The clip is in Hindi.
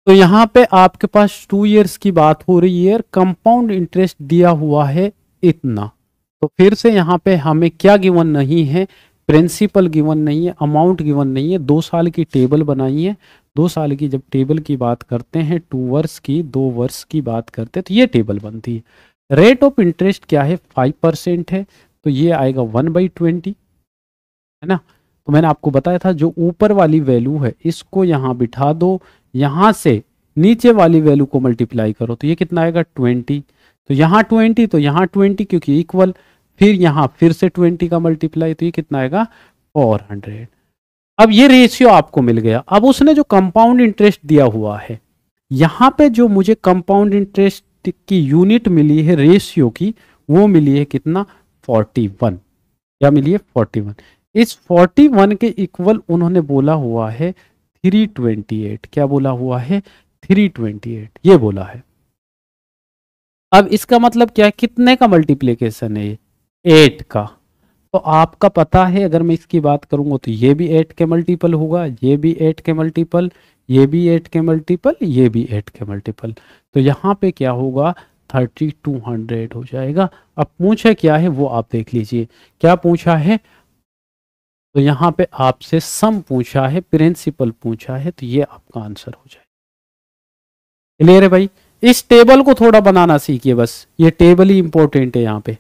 तो यहाँ पे आपके पास 2 इयर्स की बात हो रही है, कंपाउंड इंटरेस्ट दिया हुआ है इतना। तो फिर से यहाँ पे हमें क्या गिवन नहीं है, प्रिंसिपल गिवन नहीं है, अमाउंट गिवन नहीं है। 2 साल की टेबल बनाई है। 2 साल की जब टेबल की बात करते हैं, 2 वर्ष की, 2 वर्ष की बात करते हैं, तो ये टेबल बनती है। रेट ऑफ इंटरेस्ट क्या है, 5% है, तो ये आएगा 1/20, है ना। तो मैंने आपको बताया था जो ऊपर वाली वैल्यू है इसको यहाँ बिठा दो, यहाँ से नीचे वाली वैल्यू को मल्टीप्लाई करो, तो ये कितना आएगा 20। तो यहाँ 20, तो यहाँ 20 क्योंकि इक्वल, फिर यहाँ फिर से 20 का मल्टीप्लाई, तो ये कितना आएगा 400। अब ये रेशियो आपको मिल गया। अब उसने जो कंपाउंड इंटरेस्ट दिया हुआ है, यहाँ पे जो मुझे कंपाउंड इंटरेस्ट की यूनिट मिली है रेशियो की, वो मिली है कितना, 41। क्या मिली है, 41। इस 41 के इक्वल उन्होंने बोला हुआ है 328। क्या बोला हुआ है, 328 ये बोला है। अब इसका मतलब क्या है, कितने का मल्टीप्लीकेशन है ये, 8 का। तो आपका पता है अगर मैं इसकी बात करूंगा तो ये भी 8 के मल्टीपल होगा, ये भी 8 के मल्टीपल, ये भी 8 के मल्टीपल, ये भी 8 के मल्टीपल। तो यहाँ पे क्या होगा, 3200 हो जाएगा। अब पूछे क्या है वो आप देख लीजिए, क्या पूछा है। तो यहाँ पे आपसे सम पूछा है, प्रिंसिपल पूछा है, तो ये आपका आंसर हो जाए। क्लियर है भाई। इस टेबल को थोड़ा बनाना सीखिए, बस ये टेबल ही इंपॉर्टेंट है यहाँ पे।